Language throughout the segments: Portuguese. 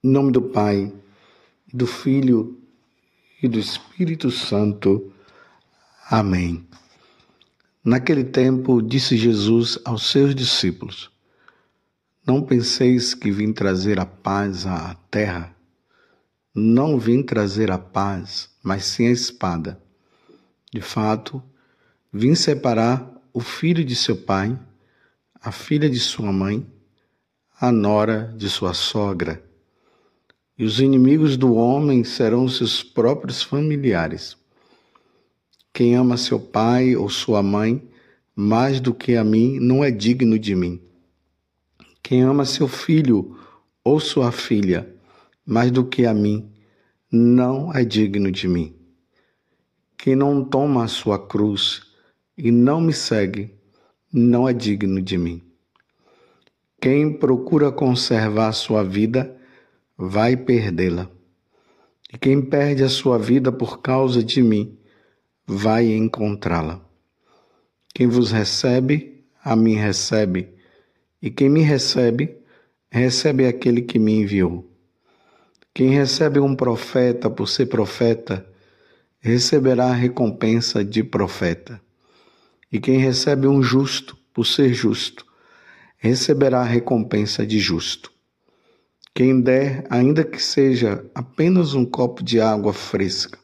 Em nome do Pai, do Filho e do Espírito Santo. Amém. Naquele tempo, disse Jesus aos seus discípulos: Não penseis que vim trazer a paz à terra. Não vim trazer a paz, mas sim a espada. De fato, vim separar o filho de seu pai, a filha de sua mãe, a nora de sua sogra. E os inimigos do homem serão seus próprios familiares. Quem ama seu pai ou sua mãe mais do que a mim não é digno de mim. Quem ama seu filho ou sua filha mais do que a mim não é digno de mim. Quem não toma a sua cruz e não me segue não é digno de mim. Quem procura conservar a sua vida vai perdê-la. E quem perde a sua vida por causa de mim vai encontrá-la. Quem vos recebe, a mim recebe, e quem me recebe, recebe aquele que me enviou. Quem recebe um profeta por ser profeta, receberá a recompensa de profeta. E quem recebe um justo por ser justo, receberá a recompensa de justo. Quem der, ainda que seja apenas um copo de água fresca,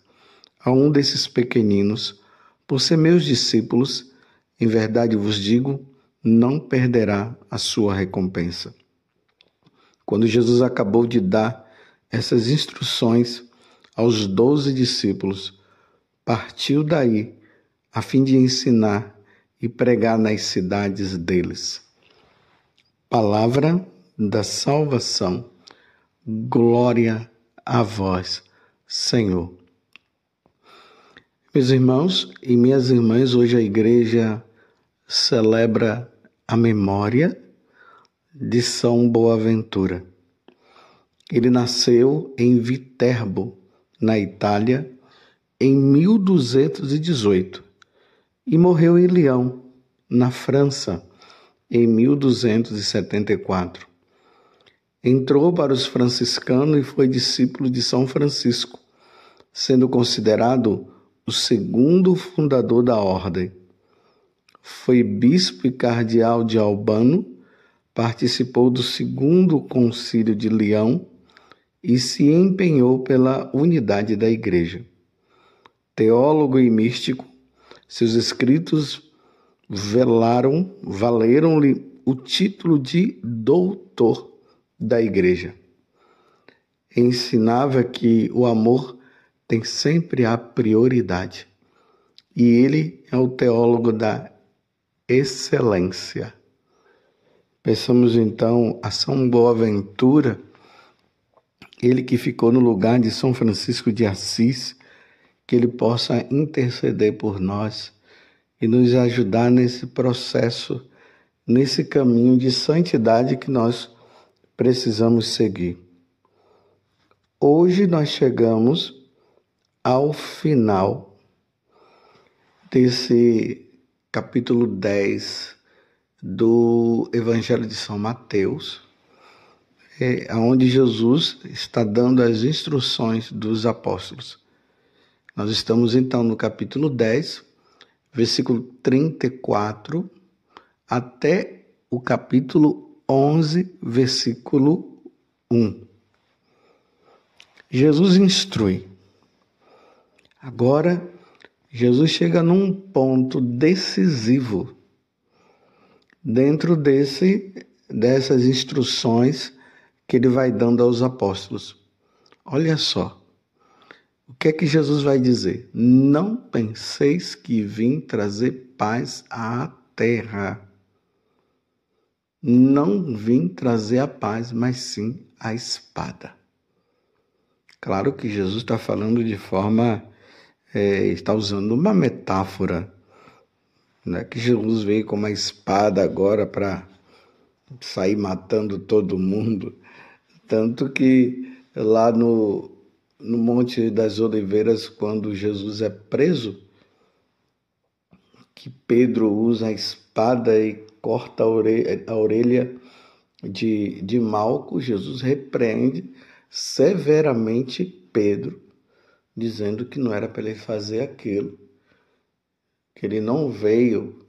a um desses pequeninos, por ser meus discípulos, em verdade vos digo, não perderá a sua recompensa. Quando Jesus acabou de dar essas instruções aos 12 discípulos, partiu daí a fim de ensinar e pregar nas cidades deles. Palavra da salvação. Glória a vós, Senhor. Meus irmãos e minhas irmãs, hoje a igreja celebra a memória de São Boaventura. Ele nasceu em Viterbo, na Itália, em 1218 e morreu em Lyon, na França, em 1274. Entrou para os franciscanos e foi discípulo de São Francisco, sendo considerado o segundo fundador da ordem. Foi bispo e cardeal de Albano, participou do segundo concílio de Leão e se empenhou pela unidade da Igreja. Teólogo e místico, seus escritos valeram-lhe o título de doutor da Igreja. Ensinava que o amor tem sempre a prioridade. E ele é o teólogo da excelência. Pensamos então a São Boaventura, ele que ficou no lugar de São Francisco de Assis, que ele possa interceder por nós e nos ajudar nesse processo, nesse caminho de santidade que nós precisamos seguir. Hoje nós chegamos ao final desse capítulo 10 do Evangelho de São Mateus, onde Jesus está dando as instruções dos apóstolos. Nós estamos então no capítulo 10, versículo 34, até o capítulo 11, versículo 1. Jesus instrui. Agora, Jesus chega num ponto decisivo dentro dessas instruções que ele vai dando aos apóstolos. Olha só, o que é que Jesus vai dizer? Não penseis que vim trazer paz à terra. Não vim trazer a paz, mas sim a espada. Claro que Jesus está falando de forma, está usando uma metáfora, né? Que Jesus veio com uma espada agora para sair matando todo mundo. Tanto que lá no Monte das Oliveiras, quando Jesus é preso, que Pedro usa a espada e corta a orelha de Malco, Jesus repreende, severamente Pedro, dizendo que não era para ele fazer aquilo, que ele não veio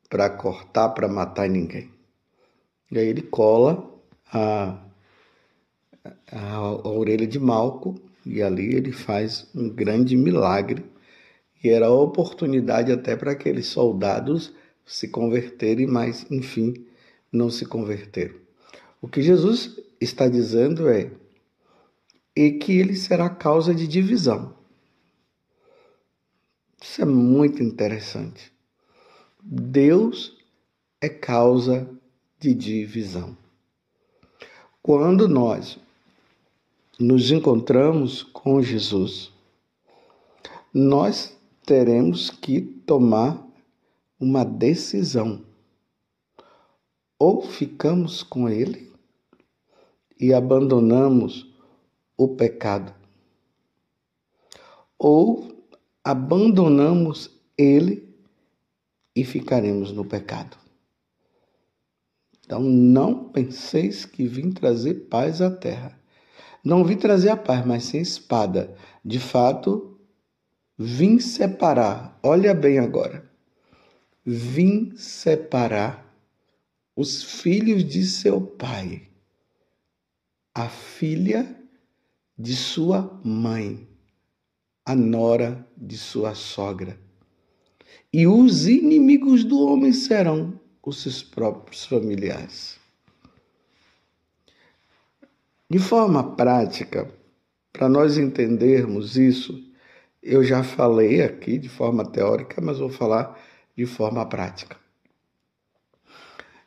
para cortar, para matar ninguém. E aí ele cola a orelha de Malco, e ali ele faz um grande milagre, e era a oportunidade até para aqueles soldados se converterem, mas, enfim, não se converteram. O que Jesus está dizendo é que ele será causa de divisão. Isso é muito interessante. Deus é causa de divisão. Quando nós nos encontramos com Jesus, nós teremos que tomar uma decisão. Ou ficamos com Ele e abandonamos o pecado, ou abandonamos Ele e ficaremos no pecado. Então, não penseis que vim trazer paz à terra. Não vim trazer a paz, mas sem espada. De fato, vim separar. Olha bem agora. Vim separar os filhos de seu pai, a filha de sua mãe, a nora de sua sogra. E os inimigos do homem serão os seus próprios familiares. De forma prática, para nós entendermos isso, eu já falei aqui de forma teórica, mas vou falar de forma prática.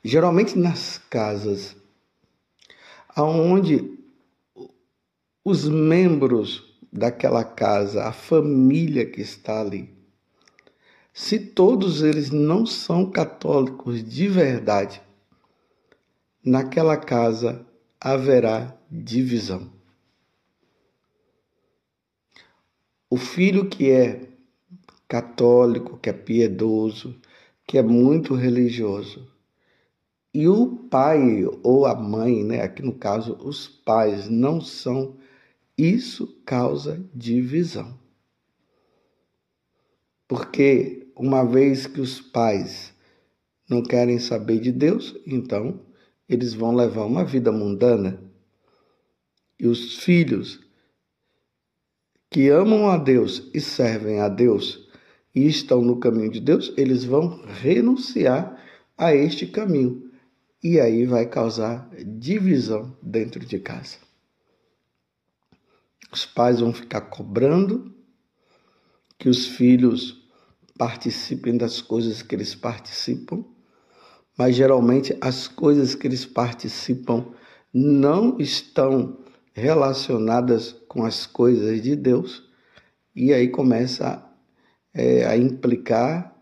Geralmente nas casas onde os membros daquela casa, a família que está ali, se todos eles não são católicos de verdade, naquela casa haverá divisão. O filho que é católico, que é piedoso, que é muito religioso, e o pai ou a mãe, né, aqui no caso os pais não são, isso causa divisão. Porque uma vez que os pais não querem saber de Deus, então eles vão levar uma vida mundana. E os filhos que amam a Deus e servem a Deus e estão no caminho de Deus, eles vão renunciar a este caminho. E aí vai causar divisão dentro de casa. Os pais vão ficar cobrando que os filhos participem das coisas que eles participam, mas geralmente as coisas que eles participam não estão relacionadas com as coisas de Deus, e aí começa a implicar,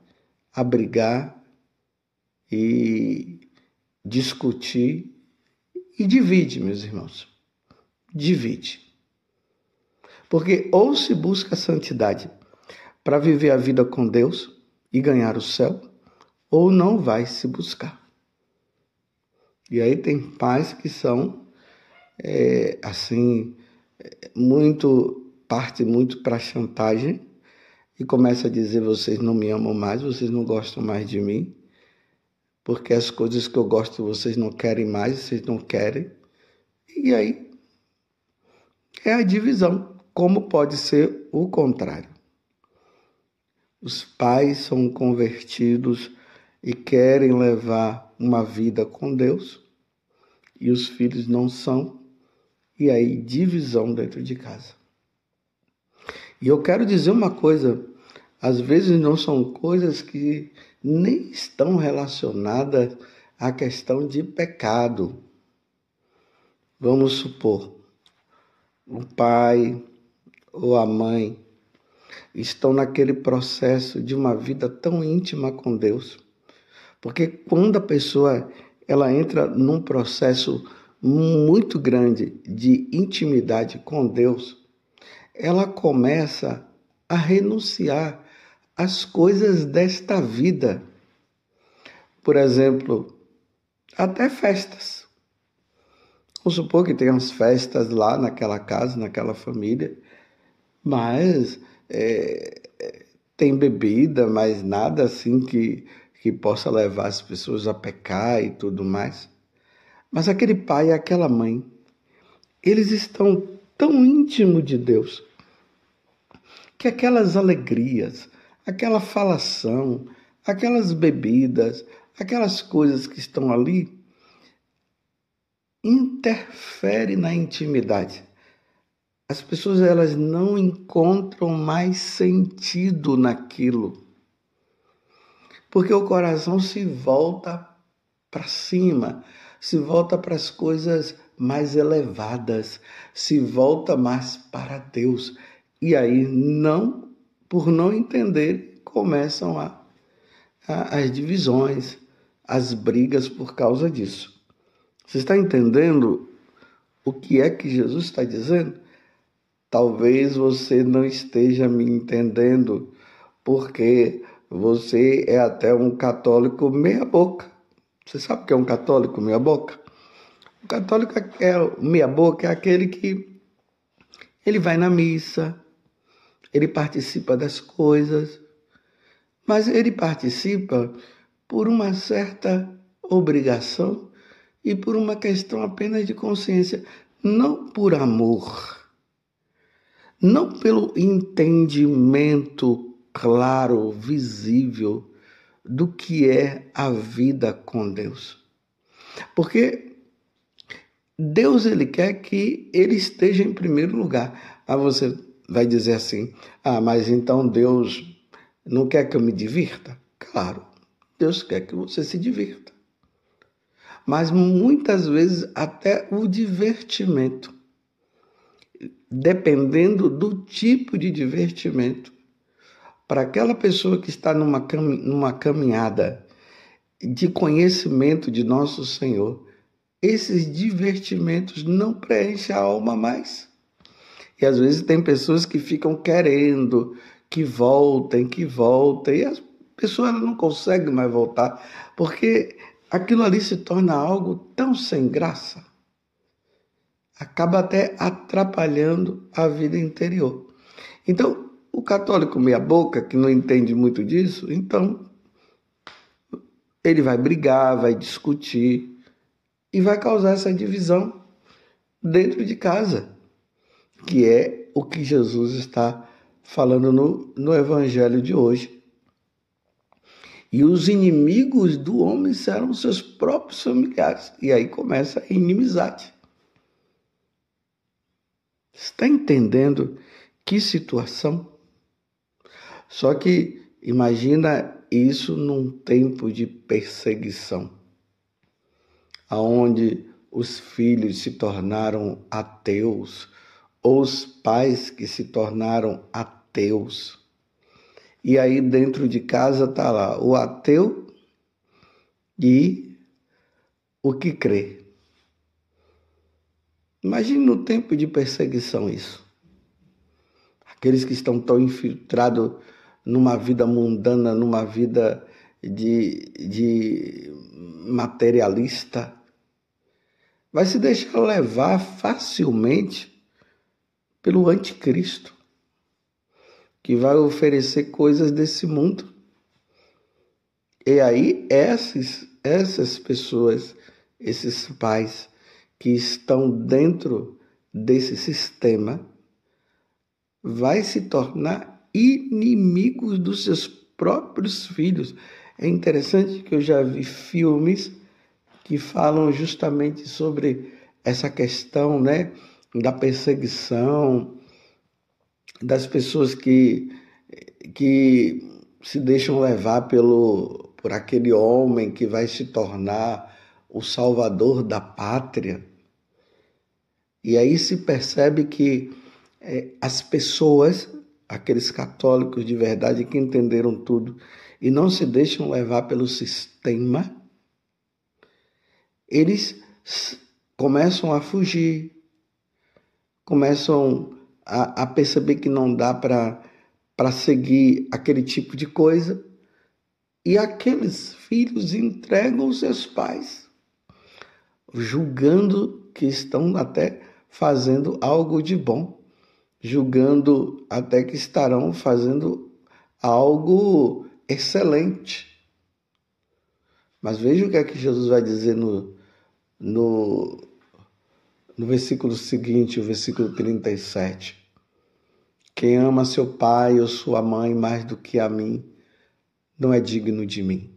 a brigar e discutir, e divide, meus irmãos, divide. Porque ou se busca a santidade para viver a vida com Deus e ganhar o céu, ou não vai se buscar. E aí tem pais que são, parte muito para chantagem e começa a dizer: vocês não me amam mais, vocês não gostam mais de mim, porque as coisas que eu gosto vocês não querem mais, vocês não querem. E aí é a divisão. Como pode ser o contrário? Os pais são convertidos e querem levar uma vida com Deus, e os filhos não são, e aí divisão dentro de casa. E eu quero dizer uma coisa, às vezes não são coisas que nem estão relacionadas à questão de pecado. Vamos supor, o pai ou a mãe estão naquele processo de uma vida tão íntima com Deus. Porque quando a pessoa ela entra num processo muito grande de intimidade com Deus, ela começa a renunciar às coisas desta vida. Por exemplo, até festas. Vamos supor que tem umas festas lá naquela casa, naquela família, mas tem bebida, mas nada assim que possa levar as pessoas a pecar e tudo mais. Mas aquele pai e aquela mãe, eles estão tão íntimos de Deus, que aquelas alegrias, aquela falação, aquelas bebidas, aquelas coisas que estão ali, interferem na intimidade. As pessoas elas não encontram mais sentido naquilo, porque o coração se volta para cima, se volta para as coisas mais elevadas, se volta mais para Deus. E aí, por não entender, começam as divisões, as brigas por causa disso. Você está entendendo o que é que Jesus está dizendo? Talvez você não esteja me entendendo, porque você é até um católico meia-boca. Você sabe o que é um católico meia-boca? O católico meia-boca é aquele que ele vai na missa, ele participa das coisas, mas ele participa por uma certa obrigação e por uma questão apenas de consciência, não por amor, não pelo entendimento claro, visível do que é a vida com Deus. Porque Deus ele quer que ele esteja em primeiro lugar. Aí você vai dizer assim, mas então Deus não quer que eu me divirta? Claro, Deus quer que você se divirta. Mas muitas vezes até o divertimento, dependendo do tipo de divertimento, para aquela pessoa que está numa caminhada de conhecimento de nosso Senhor, esses divertimentos não preenchem a alma mais. E às vezes tem pessoas que ficam querendo que voltem, e as pessoas não conseguem mais voltar, porque aquilo ali se torna algo tão sem graça, acaba até atrapalhando a vida interior. Então, o católico meia-boca, que não entende muito disso, então ele vai brigar, vai discutir e vai causar essa divisão dentro de casa, que é o que Jesus está falando no Evangelho de hoje. E os inimigos do homem serão seus próprios familiares. E aí começa a inimizade. Está entendendo que situação? Só que imagina isso num tempo de perseguição, onde os filhos se tornaram ateus, ou os pais que se tornaram ateus. E aí dentro de casa está lá o ateu e o que crê. Imagine no tempo de perseguição isso. Aqueles que estão tão infiltrados numa vida mundana, numa vida de materialista, vai se deixar levar facilmente pelo anticristo, que vai oferecer coisas desse mundo. E aí essas pessoas, esses pais que estão dentro desse sistema, vai se tornar inimigos dos seus próprios filhos. É interessante que eu já vi filmes que falam justamente sobre essa questão, né, da perseguição, das pessoas que se deixam levar por aquele homem que vai se tornar o salvador da pátria. E aí se percebe que as pessoas, aqueles católicos de verdade que entenderam tudo e não se deixam levar pelo sistema, eles começam a fugir, começam a perceber que não dá para seguir aquele tipo de coisa, e aqueles filhos entregam os seus pais, julgando que estão até fazendo algo de bom, julgando até que estarão fazendo algo excelente. Mas veja o que é que Jesus vai dizer no versículo seguinte, o versículo 37. Quem ama seu pai ou sua mãe mais do que a mim, não é digno de mim.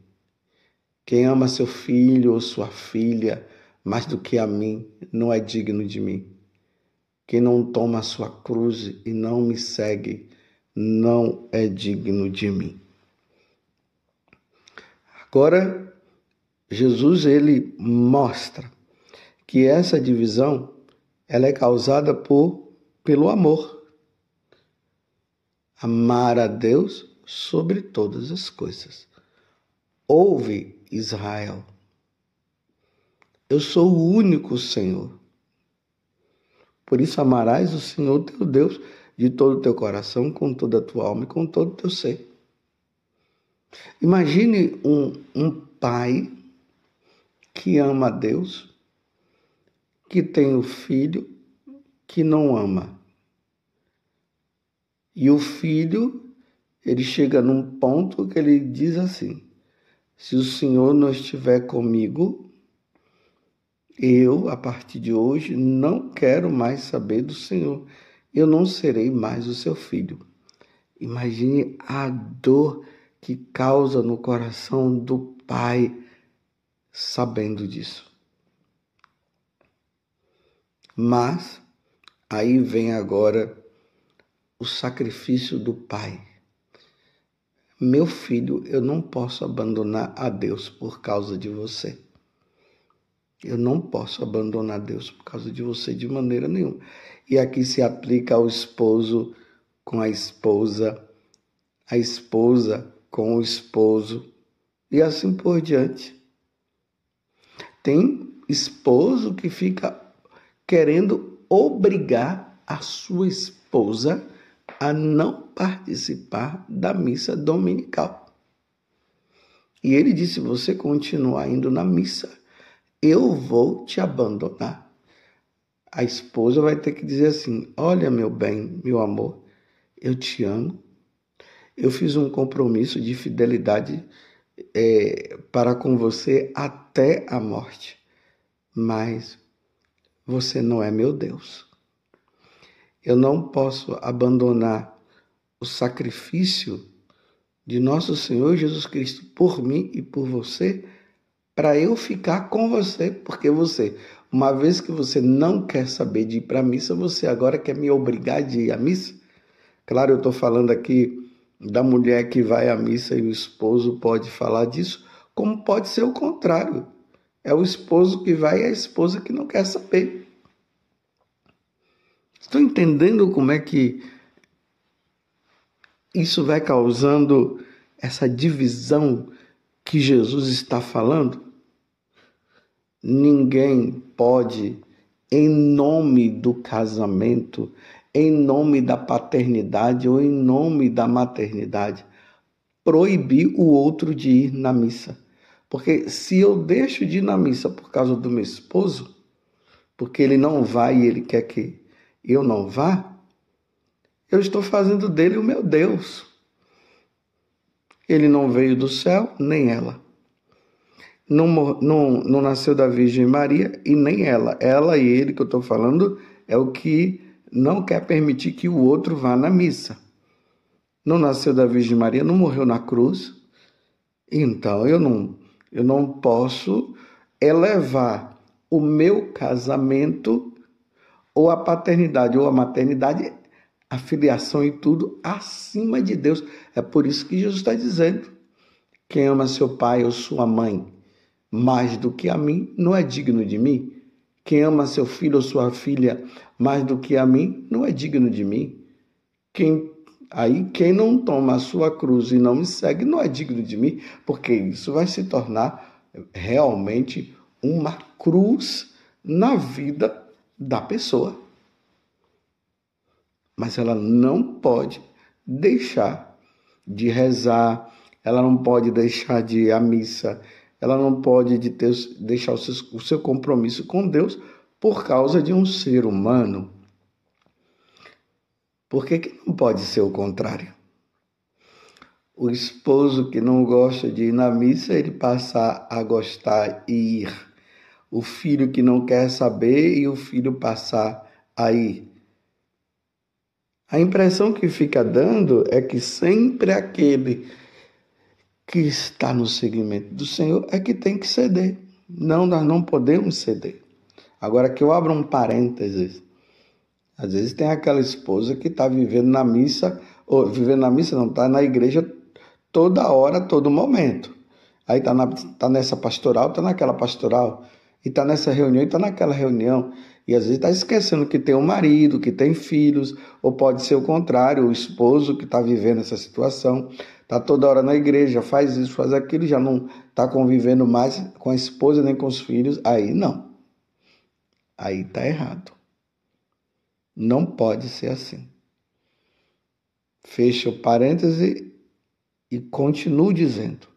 Quem ama seu filho ou sua filha mais do que a mim, não é digno de mim. Quem não toma a sua cruz e não me segue, não é digno de mim. Agora, Jesus ele mostra que essa divisão ela é causada pelo amor. Amar a Deus sobre todas as coisas. Ouve, Israel, eu sou o único Senhor. Por isso amarás o Senhor teu Deus de todo o teu coração, com toda a tua alma e com todo o teu ser. Imagine um pai que ama a Deus, que tem o filho que não ama. E o filho, ele chega num ponto que ele diz assim: se o Senhor não estiver comigo, eu, a partir de hoje, não quero mais saber do Senhor. Eu não serei mais o seu filho. Imagine a dor que causa no coração do pai sabendo disso. Mas aí vem agora o sacrifício do pai. Meu filho, eu não posso abandonar a Deus por causa de você. Eu não posso abandonar Deus por causa de você de maneira nenhuma. E aqui se aplica ao esposo com a esposa com o esposo, e assim por diante. Tem esposo que fica querendo obrigar a sua esposa a não participar da missa dominical. E ele disse: se você continuar indo na missa, eu vou te abandonar. A esposa vai ter que dizer assim: olha, meu bem, meu amor, eu te amo. Eu fiz um compromisso de fidelidade para com você até a morte. Mas você não é meu Deus. Eu não posso abandonar o sacrifício de nosso Senhor Jesus Cristo por mim e por você, para eu ficar com você, porque você, uma vez que você não quer saber de ir para a missa, você agora quer me obrigar de ir à missa? Claro, eu estou falando aqui da mulher que vai à missa e o esposo pode falar disso, como pode ser o contrário. É o esposo que vai e a esposa que não quer saber. Estão entendendo como é que isso vai causando essa divisão que Jesus está falando? Ninguém pode, em nome do casamento, em nome da paternidade ou em nome da maternidade, proibir o outro de ir na missa. Porque se eu deixo de ir na missa por causa do meu esposo, porque ele não vai e ele quer que eu não vá, eu estou fazendo dele o meu Deus. Ele não veio do céu, nem ela. Não nasceu da Virgem Maria e nem ela. Ela e ele que eu estou falando é o que não quer permitir que o outro vá na missa. Não nasceu da Virgem Maria, não morreu na cruz. Então eu não posso elevar o meu casamento ou a paternidade ou a maternidade, a filiação e tudo acima de Deus. É por isso que Jesus está dizendo: quem ama seu pai ou sua mãe mais do que a mim, não é digno de mim. Quem ama seu filho ou sua filha mais do que a mim, não é digno de mim. Quem não toma a sua cruz e não me segue, não é digno de mim, porque isso vai se tornar realmente uma cruz na vida da pessoa. Mas ela não pode deixar de rezar, ela não pode deixar de ir à missa, ela não pode deixar o seu compromisso com Deus por causa de um ser humano. Por que não pode ser o contrário? O esposo que não gosta de ir na missa, ele passar a gostar e ir. O filho que não quer saber e o filho passar a ir. A impressão que fica dando é que sempre aquele que está no seguimento do Senhor é que tem que ceder. Não, nós não podemos ceder. Agora que eu abro um parênteses, às vezes tem aquela esposa que está vivendo na missa, ou vivendo na missa não, está na igreja toda hora, todo momento. Aí tá nessa pastoral, está naquela pastoral, e está nessa reunião, e está naquela reunião. E às vezes está esquecendo que tem um marido, que tem filhos, ou pode ser o contrário, o esposo que está vivendo essa situação, está toda hora na igreja, faz isso, faz aquilo, já não está convivendo mais com a esposa nem com os filhos, aí não. Aí está errado. Não pode ser assim. Fecha o parêntese e continuo dizendo.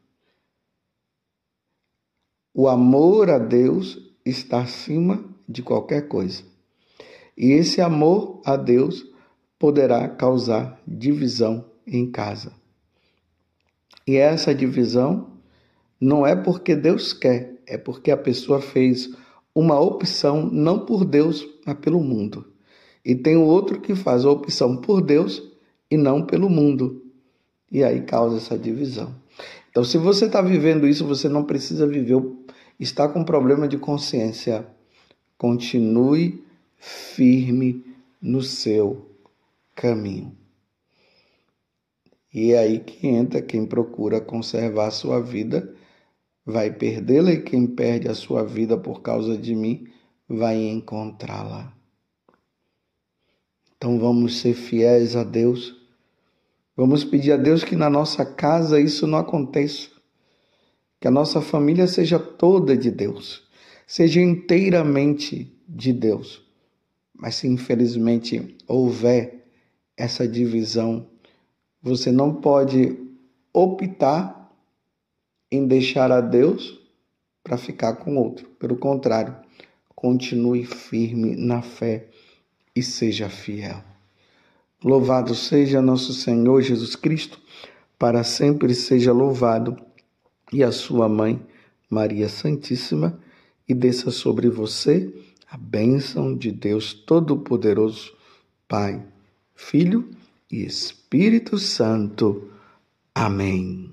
O amor a Deus está acima de qualquer coisa. E esse amor a Deus poderá causar divisão em casa. E essa divisão não é porque Deus quer, é porque a pessoa fez uma opção não por Deus, mas pelo mundo. E tem o outro que faz a opção por Deus e não pelo mundo. E aí causa essa divisão. Então, se você está vivendo isso, você não precisa viver, está com problema de consciência. Continue firme no seu caminho. E é aí que entra quem procura conservar a sua vida, vai perdê-la, e quem perde a sua vida por causa de mim, vai encontrá-la. Então vamos ser fiéis a Deus. Vamos pedir a Deus que na nossa casa isso não aconteça. Que a nossa família seja toda de Deus. Seja inteiramente de Deus. Mas se infelizmente houver essa divisão, você não pode optar em deixar a Deus para ficar com outro. Pelo contrário, continue firme na fé e seja fiel. Louvado seja nosso Senhor Jesus Cristo, para sempre seja louvado, e a sua mãe, Maria Santíssima, e desça sobre você a bênção de Deus Todo-Poderoso, Pai, Filho e Espírito Santo. Amém.